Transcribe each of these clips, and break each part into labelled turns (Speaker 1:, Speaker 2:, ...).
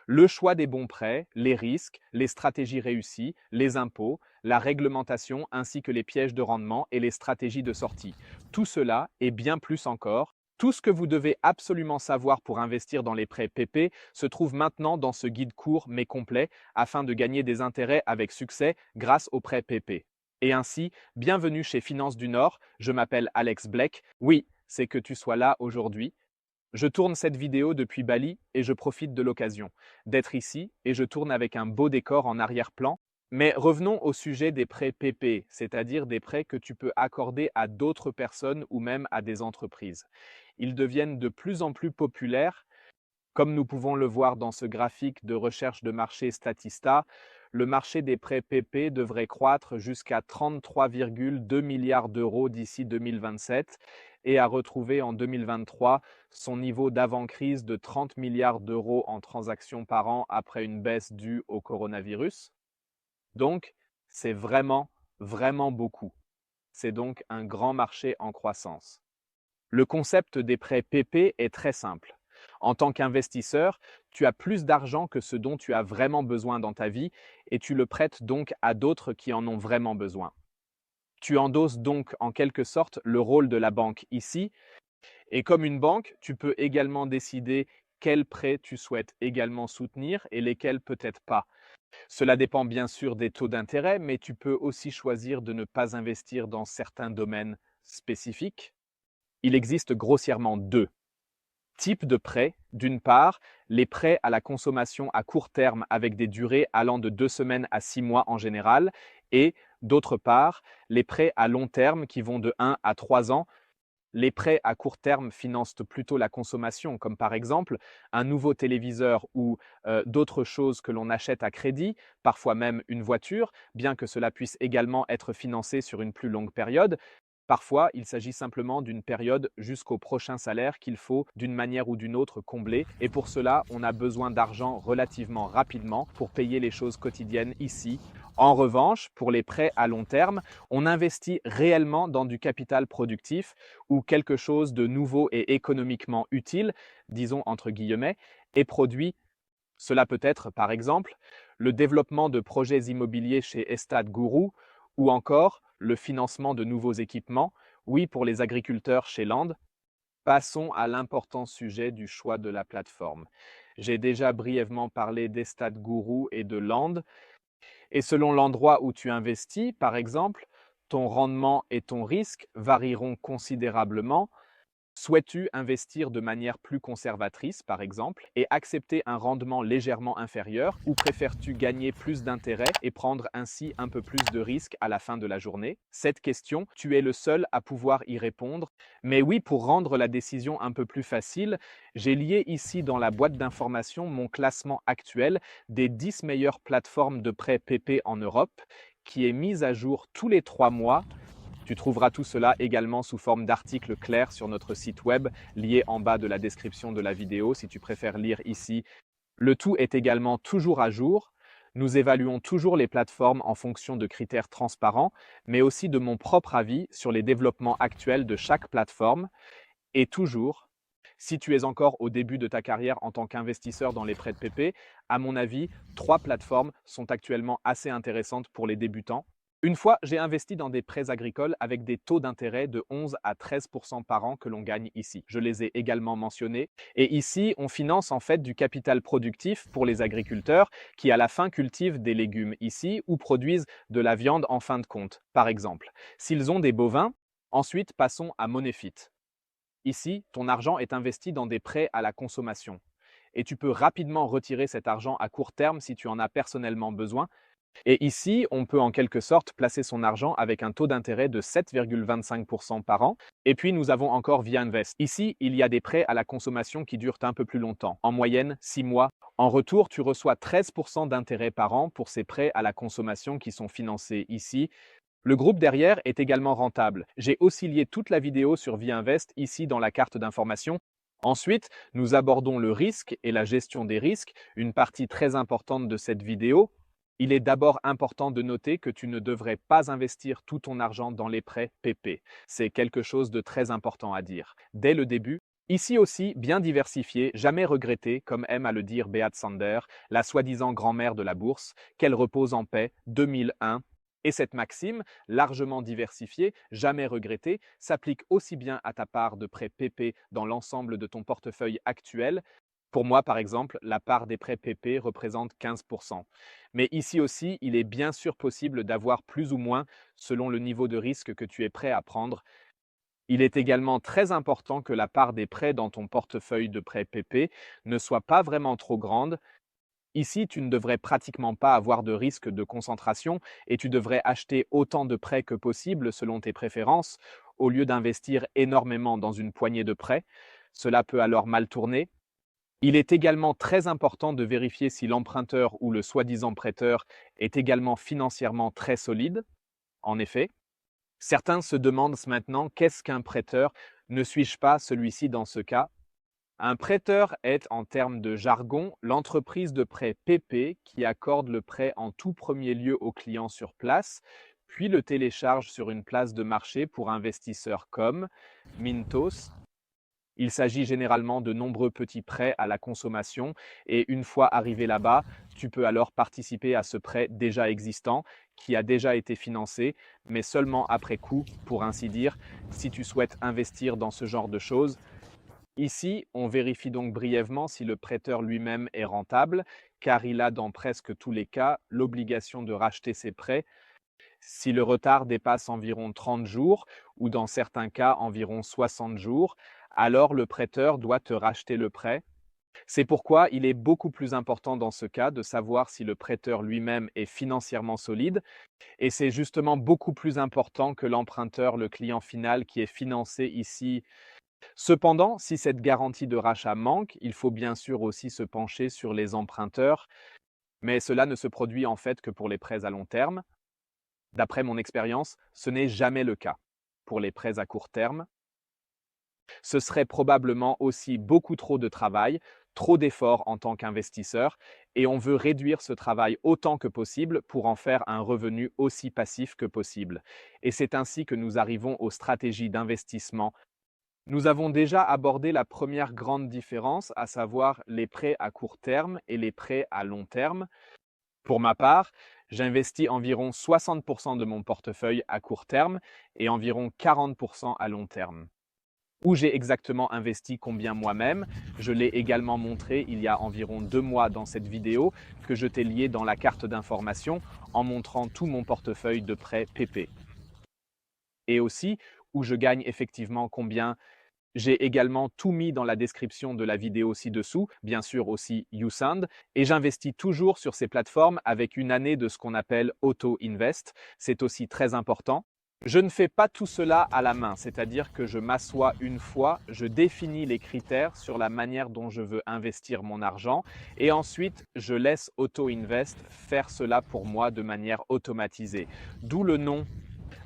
Speaker 1: Le choix des bons prêts, les risques, les stratégies réussies, les impôts, la réglementation ainsi que les pièges de rendement et les stratégies de sortie. Tout cela et bien plus encore. Tout ce que vous devez absolument savoir pour investir dans les prêts PP se trouve maintenant dans ce guide court mais complet afin de gagner des intérêts avec succès grâce aux prêts PP. Et ainsi, bienvenue chez Finance du Nord, je m'appelle Alex Blake. Oui, c'est que tu sois là aujourd'hui. Je tourne cette vidéo depuis Bali et je profite de l'occasion d'être ici et je tourne avec un beau décor en arrière-plan. Mais revenons au sujet des prêts PP, c'est-à-dire des prêts que tu peux accorder à d'autres personnes ou même à des entreprises. Ils deviennent de plus en plus populaires. Comme nous pouvons le voir dans ce graphique de recherche de marché Statista, le marché des prêts PP devrait croître jusqu'à 33,2 milliards d'euros d'ici 2027 et à retrouver en 2023 son niveau d'avant-crise de 30 milliards d'euros en transactions par an après une baisse due au coronavirus. Donc, c'est vraiment, vraiment beaucoup. C'est donc un grand marché en croissance. Le concept des prêts PP est très simple. En tant qu'investisseur, tu as plus d'argent que ce dont tu as vraiment besoin dans ta vie et tu le prêtes donc à d'autres qui en ont vraiment besoin. Tu endosses donc en quelque sorte le rôle de la banque ici et comme une banque, tu peux également décider quels prêts tu souhaites également soutenir et lesquels peut-être pas. Cela dépend bien sûr des taux d'intérêt, mais tu peux aussi choisir de ne pas investir dans certains domaines spécifiques. Il existe grossièrement deux types de prêts. D'une part, les prêts à la consommation à court terme avec des durées allant de 2 semaines à 6 mois en général, et d'autre part, les prêts à long terme qui vont de 1 à 3 ans. Les prêts à court terme financent plutôt la consommation, comme par exemple un nouveau téléviseur ou d'autres choses que l'on achète à crédit, parfois même une voiture, bien que cela puisse également être financé sur une plus longue période. Parfois, il s'agit simplement d'une période jusqu'au prochain salaire qu'il faut d'une manière ou d'une autre combler. Et pour cela, on a besoin d'argent relativement rapidement pour payer les choses quotidiennes ici. En revanche, pour les prêts à long terme, on investit réellement dans du capital productif ou quelque chose de nouveau et économiquement utile, disons entre guillemets, est produit. Cela peut être, par exemple, le développement de projets immobiliers chez Estad Guru ou encore le financement de nouveaux équipements, oui pour les agriculteurs chez Land. Passons à l'important sujet du choix de la plateforme. J'ai déjà brièvement parlé d'Estad Guru et de Land, et selon l'endroit où tu investis, par exemple, ton rendement et ton risque varieront considérablement. Souhaites-tu investir de manière plus conservatrice, par exemple, et accepter un rendement légèrement inférieur, ou préfères-tu gagner plus d'intérêt et prendre ainsi un peu plus de risques à la fin de la journée? Cette question, tu es le seul à pouvoir y répondre. Mais oui, pour rendre la décision un peu plus facile, j'ai lié ici dans la boîte d'information mon classement actuel des 10 meilleures plateformes de prêts PP en Europe, qui est mis à jour tous les 3 mois. Tu trouveras tout cela également sous forme d'articles clairs sur notre site web, lié en bas de la description de la vidéo si tu préfères lire ici. Le tout est également toujours à jour. Nous évaluons toujours les plateformes en fonction de critères transparents, mais aussi de mon propre avis sur les développements actuels de chaque plateforme. Et toujours, si tu es encore au début de ta carrière en tant qu'investisseur dans les prêts de PP, à mon avis, 3 plateformes sont actuellement assez intéressantes pour les débutants. Une fois, j'ai investi dans des prêts agricoles avec des taux d'intérêt de 11 à 13% par an que l'on gagne ici. Je les ai également mentionnés. Et ici, on finance en fait du capital productif pour les agriculteurs qui à la fin cultivent des légumes ici ou produisent de la viande en fin de compte, par exemple. S'ils ont des bovins, ensuite passons à Monefit. Ici, ton argent est investi dans des prêts à la consommation. Et tu peux rapidement retirer cet argent à court terme si tu en as personnellement besoin. Et ici, on peut en quelque sorte placer son argent avec un taux d'intérêt de 7,25% par an. Et puis, nous avons encore Via Invest. Ici, il y a des prêts à la consommation qui durent un peu plus longtemps, en moyenne 6 mois. En retour, tu reçois 13% d'intérêt par an pour ces prêts à la consommation qui sont financés ici. Le groupe derrière est également rentable. J'ai aussi lié toute la vidéo sur Via Invest ici dans la carte d'information. Ensuite, nous abordons le risque et la gestion des risques, une partie très importante de cette vidéo. Il est d'abord important de noter que tu ne devrais pas investir tout ton argent dans les prêts PP. C'est quelque chose de très important à dire. Dès le début, Ici aussi, bien diversifié, jamais regretté, comme aime à le dire Beat Sander, la soi-disant grand-mère de la bourse, qu'elle repose en paix, 2001. Et cette maxime, largement diversifiée, jamais regrettée, s'applique aussi bien à ta part de prêts PP dans l'ensemble de ton portefeuille actuel. Pour moi, par exemple, la part des prêts PP représente 15%. Mais ici aussi, il est bien sûr possible d'avoir plus ou moins selon le niveau de risque que tu es prêt à prendre. Il est également très important que la part des prêts dans ton portefeuille de prêts PP ne soit pas vraiment trop grande. Ici, tu ne devrais pratiquement pas avoir de risque de concentration et tu devrais acheter autant de prêts que possible selon tes préférences, au lieu d'investir énormément dans une poignée de prêts. Cela peut alors mal tourner. Il est également très important de vérifier si l'emprunteur ou le soi-disant prêteur est également financièrement très solide. En effet, certains se demandent maintenant qu'est-ce qu'un prêteur? Ne suis-je pas celui-ci dans ce cas? Un prêteur est, en termes de jargon, l'entreprise de prêt PP qui accorde le prêt en tout premier lieu au client sur place, puis le télécharge sur une place de marché pour investisseurs comme Mintos. Il s'agit généralement de nombreux petits prêts à la consommation et une fois arrivé là-bas, tu peux alors participer à ce prêt déjà existant qui a déjà été financé, mais seulement après coup, pour ainsi dire, si tu souhaites investir dans ce genre de choses. Ici, on vérifie donc brièvement si le prêteur lui-même est rentable, car il a dans presque tous les cas l'obligation de racheter ses prêts. Si le retard dépasse environ 30 jours, ou dans certains cas environ 60 jours, alors le prêteur doit te racheter le prêt. C'est pourquoi il est beaucoup plus important dans ce cas de savoir si le prêteur lui-même est financièrement solide, et c'est justement beaucoup plus important que l'emprunteur, le client final qui est financé ici. Cependant, si cette garantie de rachat manque, il faut bien sûr aussi se pencher sur les emprunteurs, mais cela ne se produit en fait que pour les prêts à long terme. D'après mon expérience, ce n'est jamais le cas pour les prêts à court terme. Ce serait probablement aussi beaucoup trop de travail, trop d'efforts en tant qu'investisseur, et on veut réduire ce travail autant que possible pour en faire un revenu aussi passif que possible. Et c'est ainsi que nous arrivons aux stratégies d'investissement. Nous avons déjà abordé la première grande différence, à savoir les prêts à court terme et les prêts à long terme. Pour ma part, j'investis environ 60% de mon portefeuille à court terme et environ 40% à long terme. Où j'ai exactement investi combien moi-même, je l'ai également montré il y a environ 2 mois dans cette vidéo que je t'ai liée dans la carte d'information en montrant tout mon portefeuille de prêts PP. Et aussi où je gagne effectivement combien. J'ai également tout mis dans la description de la vidéo ci-dessous, bien sûr aussi YouSound, et j'investis toujours sur ces plateformes avec une année de ce qu'on appelle auto-invest. C'est aussi très important. Je ne fais pas tout cela à la main, c'est-à-dire que je m'assois une fois, je définis les critères sur la manière dont je veux investir mon argent et ensuite je laisse Auto-Invest faire cela pour moi de manière automatisée. D'où le nom.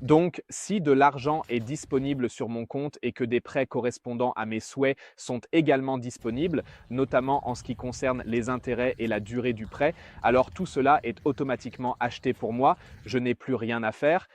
Speaker 1: Donc, si de l'argent est disponible sur mon compte et que des prêts correspondant à mes souhaits sont également disponibles, notamment en ce qui concerne les intérêts et la durée du prêt, alors tout cela est automatiquement acheté pour moi, je n'ai plus rien à faire.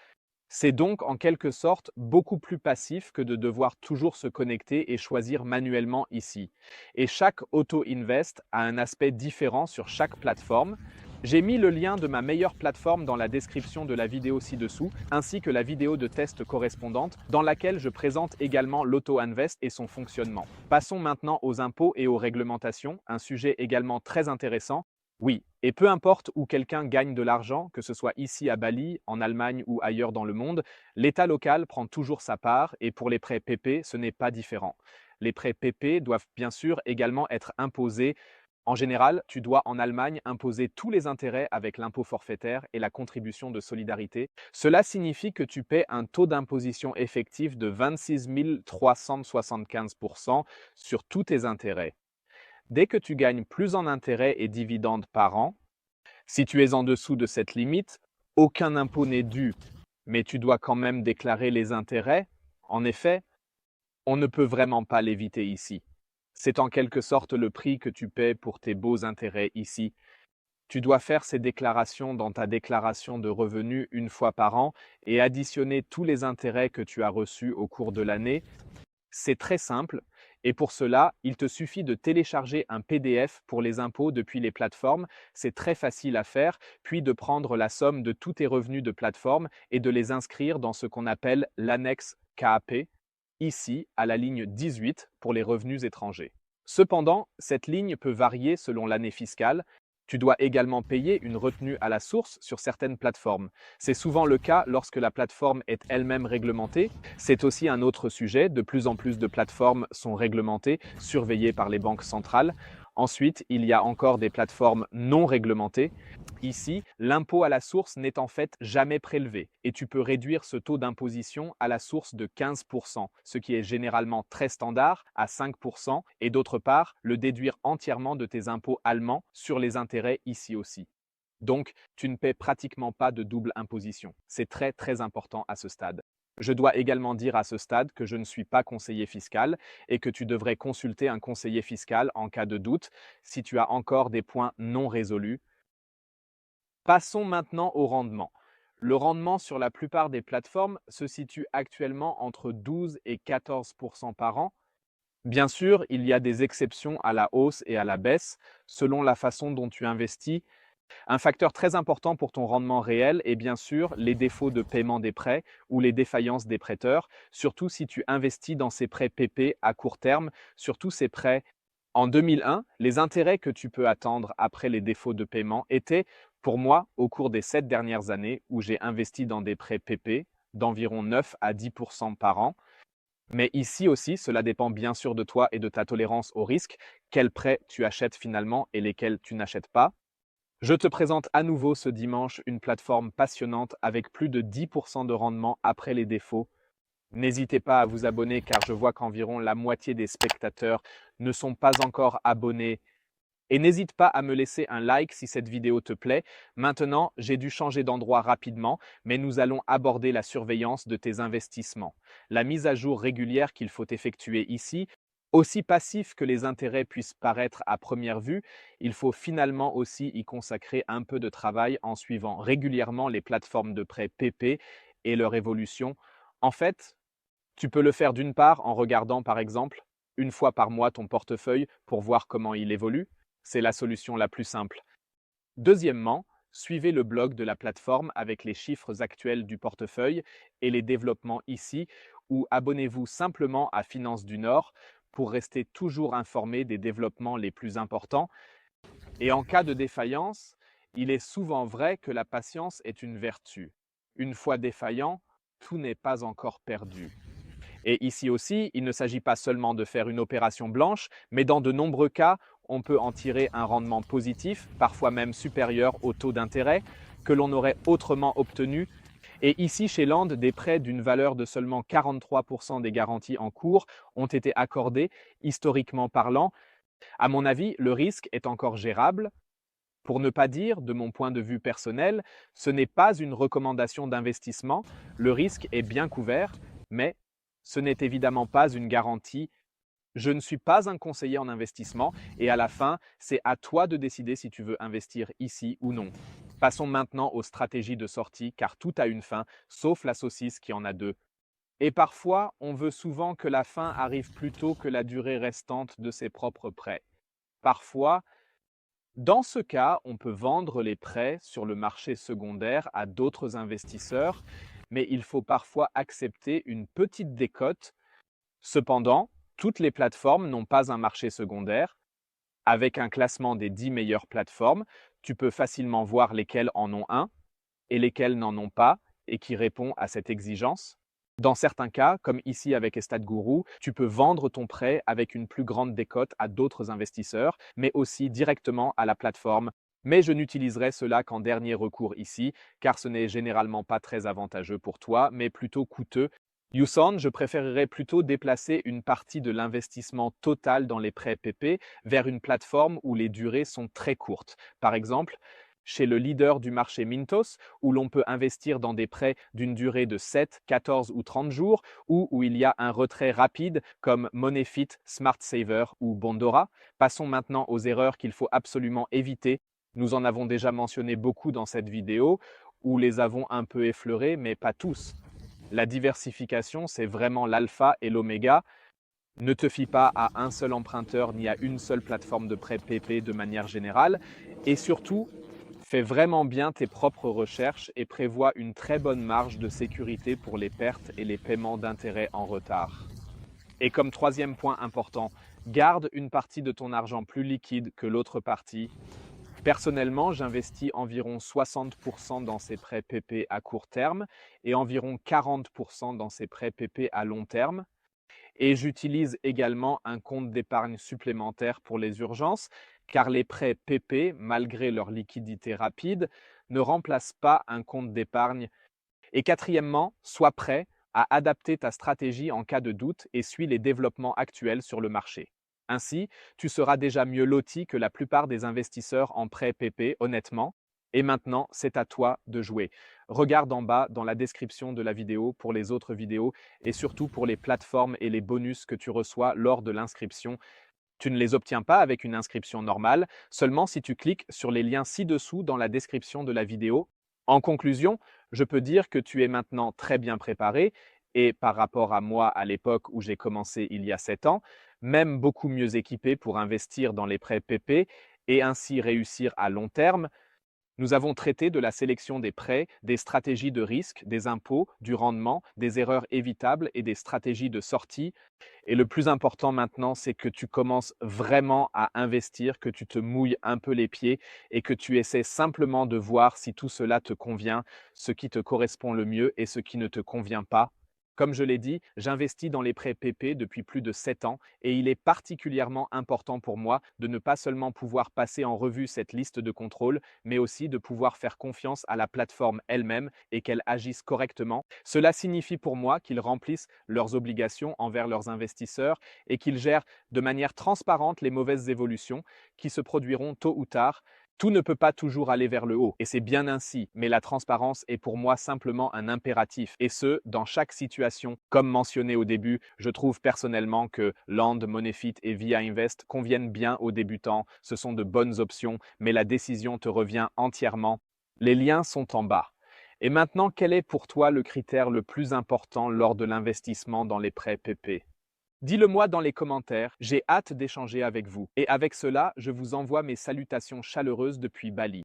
Speaker 1: C'est donc en quelque sorte beaucoup plus passif que de devoir toujours se connecter et choisir manuellement ici. Et chaque auto-invest a un aspect différent sur chaque plateforme. J'ai mis le lien de ma meilleure plateforme dans la description de la vidéo ci-dessous, ainsi que la vidéo de test correspondante dans laquelle je présente également l'auto-invest et son fonctionnement. Passons maintenant aux impôts et aux réglementations, un sujet également très intéressant. Oui, et peu importe où quelqu'un gagne de l'argent, que ce soit ici à Bali, en Allemagne ou ailleurs dans le monde, l'État local prend toujours sa part et pour les prêts PP, ce n'est pas différent. Les prêts PP doivent bien sûr également être imposés. En général, tu dois en Allemagne imposer tous les intérêts avec l'impôt forfaitaire et la contribution de solidarité. Cela signifie que tu paies un taux d'imposition effectif de 26 375% sur tous tes intérêts. Dès que tu gagnes plus en intérêts et dividendes par an, si tu es en dessous de cette limite, aucun impôt n'est dû, mais tu dois quand même déclarer les intérêts. En effet, on ne peut vraiment pas l'éviter ici. C'est en quelque sorte le prix que tu paies pour tes beaux intérêts ici. Tu dois faire ces déclarations dans ta déclaration de revenus une fois par an et additionner tous les intérêts que tu as reçus au cours de l'année. C'est très simple Et pour cela, il te suffit de télécharger un PDF pour les impôts depuis les plateformes, c'est très facile à faire, puis de prendre la somme de tous tes revenus de plateforme et de les inscrire dans ce qu'on appelle l'annexe KAP, ici à la ligne 18 pour les revenus étrangers. Cependant, cette ligne peut varier selon l'année fiscale. Tu dois également payer une retenue à la source sur certaines plateformes. C'est souvent le cas lorsque la plateforme est elle-même réglementée. C'est aussi un autre sujet. De plus en plus de plateformes sont réglementées, surveillées par les banques centrales. Ensuite, il y a encore des plateformes non réglementées. Ici, l'impôt à la source n'est en fait jamais prélevé et tu peux réduire ce taux d'imposition à la source de 15%, ce qui est généralement très standard, à 5%, et d'autre part, le déduire entièrement de tes impôts allemands sur les intérêts ici aussi. Donc, tu ne paies pratiquement pas de double imposition. C'est très très important à ce stade. Je dois également dire à ce stade que je ne suis pas conseiller fiscal et que tu devrais consulter un conseiller fiscal en cas de doute si tu as encore des points non résolus. Passons maintenant au rendement. Le rendement sur la plupart des plateformes se situe actuellement entre 12 et 14% par an. Bien sûr, il y a des exceptions à la hausse et à la baisse selon la façon dont tu investis. Un facteur très important pour ton rendement réel est bien sûr les défauts de paiement des prêts ou les défaillances des prêteurs, surtout si tu investis dans ces prêts PP à court terme, surtout ces prêts. En 2001, les intérêts que tu peux attendre après les défauts de paiement étaient, pour moi, au cours des 7 dernières années où j'ai investi dans des prêts PP, d'environ 9 à 10% par an. Mais ici aussi, cela dépend bien sûr de toi et de ta tolérance au risque, quels prêts tu achètes finalement et lesquels tu n'achètes pas. Je te présente à nouveau ce dimanche une plateforme passionnante avec plus de 10% de rendement après les défauts. N'hésitez pas à vous abonner car je vois qu'environ la moitié des spectateurs ne sont pas encore abonnés. Et n'hésite pas à me laisser un like si cette vidéo te plaît. Maintenant, j'ai dû changer d'endroit rapidement, mais nous allons aborder la surveillance de tes investissements. La mise à jour régulière qu'il faut effectuer ici, aussi passif que les intérêts puissent paraître à première vue, il faut finalement aussi y consacrer un peu de travail en suivant régulièrement les plateformes de prêt PP et leur évolution. En fait, tu peux le faire d'une part en regardant par exemple une fois par mois ton portefeuille pour voir comment il évolue. C'est la solution la plus simple. Deuxièmement, suivez le blog de la plateforme avec les chiffres actuels du portefeuille et les développements ici, ou abonnez-vous simplement à Finance du Nord pour rester toujours informé des développements les plus importants. Et en cas de défaillance, il est souvent vrai que la patience est une vertu. Une fois défaillant, tout n'est pas encore perdu. Et ici aussi, il ne s'agit pas seulement de faire une opération blanche, mais dans de nombreux cas, on peut en tirer un rendement positif, parfois même supérieur au taux d'intérêt, que l'on aurait autrement obtenu. Et ici, chez Land, des prêts d'une valeur de seulement 43% des garanties en cours ont été accordés, historiquement parlant. À mon avis, le risque est encore gérable. Pour ne pas dire, de mon point de vue personnel, ce n'est pas une recommandation d'investissement, le risque est bien couvert, mais ce n'est évidemment pas une garantie. Je ne suis pas un conseiller en investissement et à la fin, c'est à toi de décider si tu veux investir ici ou non. Passons maintenant aux stratégies de sortie car tout a une fin, sauf la saucisse qui en a deux. Et parfois, on veut souvent que la fin arrive plus tôt que la durée restante de ses propres prêts. Parfois, dans ce cas, on peut vendre les prêts sur le marché secondaire à d'autres investisseurs, mais il faut parfois accepter une petite décote. Cependant, toutes les plateformes n'ont pas un marché secondaire. Avec un classement des 10 meilleures plateformes, tu peux facilement voir lesquelles en ont un et lesquelles n'en ont pas et qui répond à cette exigence. Dans certains cas, comme ici avec EstatGuru, tu peux vendre ton prêt avec une plus grande décote à d'autres investisseurs, mais aussi directement à la plateforme. Mais je n'utiliserai cela qu'en dernier recours ici, car ce n'est généralement pas très avantageux pour toi, mais plutôt coûteux. Yuson, je préférerais plutôt déplacer une partie de l'investissement total dans les prêts PP vers une plateforme où les durées sont très courtes. Par exemple, chez le leader du marché Mintos, où l'on peut investir dans des prêts d'une durée de 7, 14 ou 30 jours, ou où il y a un retrait rapide comme Moneyfit, Smart Saver ou Bondora. Passons maintenant aux erreurs qu'il faut absolument éviter. Nous en avons déjà mentionné beaucoup dans cette vidéo, ou les avons un peu effleurés, mais pas tous. La diversification, c'est vraiment l'alpha et l'oméga. Ne te fie pas à un seul emprunteur ni à une seule plateforme de prêt PP de manière générale. Et surtout, fais vraiment bien tes propres recherches et prévois une très bonne marge de sécurité pour les pertes et les paiements d'intérêts en retard. Et comme troisième point important, garde une partie de ton argent plus liquide que l'autre partie. Personnellement, j'investis environ 60% dans ces prêts PP à court terme et environ 40% dans ces prêts PP à long terme. Et j'utilise également un compte d'épargne supplémentaire pour les urgences, car les prêts PP, malgré leur liquidité rapide, ne remplacent pas un compte d'épargne. Et quatrièmement, sois prêt à adapter ta stratégie en cas de doute et suis les développements actuels sur le marché. Ainsi, tu seras déjà mieux loti que la plupart des investisseurs en prêts PP, honnêtement. Et maintenant, c'est à toi de jouer. Regarde en bas dans la description de la vidéo pour les autres vidéos et surtout pour les plateformes et les bonus que tu reçois lors de l'inscription. Tu ne les obtiens pas avec une inscription normale, seulement si tu cliques sur les liens ci-dessous dans la description de la vidéo. En conclusion, je peux dire que tu es maintenant très bien préparé et par rapport à moi à l'époque où j'ai commencé il y a 7 ans, même beaucoup mieux équipé pour investir dans les prêts PP et ainsi réussir à long terme. Nous avons traité de la sélection des prêts, des stratégies de risque, des impôts, du rendement, des erreurs évitables et des stratégies de sortie. Et le plus important maintenant, c'est que tu commences vraiment à investir, que tu te mouilles un peu les pieds et que tu essaies simplement de voir si tout cela te convient, ce qui te correspond le mieux et ce qui ne te convient pas. Comme je l'ai dit, j'investis dans les prêts PP depuis plus de 7 ans et il est particulièrement important pour moi de ne pas seulement pouvoir passer en revue cette liste de contrôles, mais aussi de pouvoir faire confiance à la plateforme elle-même et qu'elle agisse correctement. Cela signifie pour moi qu'ils remplissent leurs obligations envers leurs investisseurs et qu'ils gèrent de manière transparente les mauvaises évolutions qui se produiront tôt ou tard. Tout ne peut pas toujours aller vers le haut, et c'est bien ainsi, mais la transparence est pour moi simplement un impératif, et ce, dans chaque situation. Comme mentionné au début, je trouve personnellement que Land, Moneyfit et Via Invest conviennent bien aux débutants, ce sont de bonnes options, mais la décision te revient entièrement. Les liens sont en bas. Et maintenant, quel est pour toi le critère le plus important lors de l'investissement dans les prêts PP? Dis-le-moi dans les commentaires, j'ai hâte d'échanger avec vous. Et avec cela, je vous envoie mes salutations chaleureuses depuis Bali.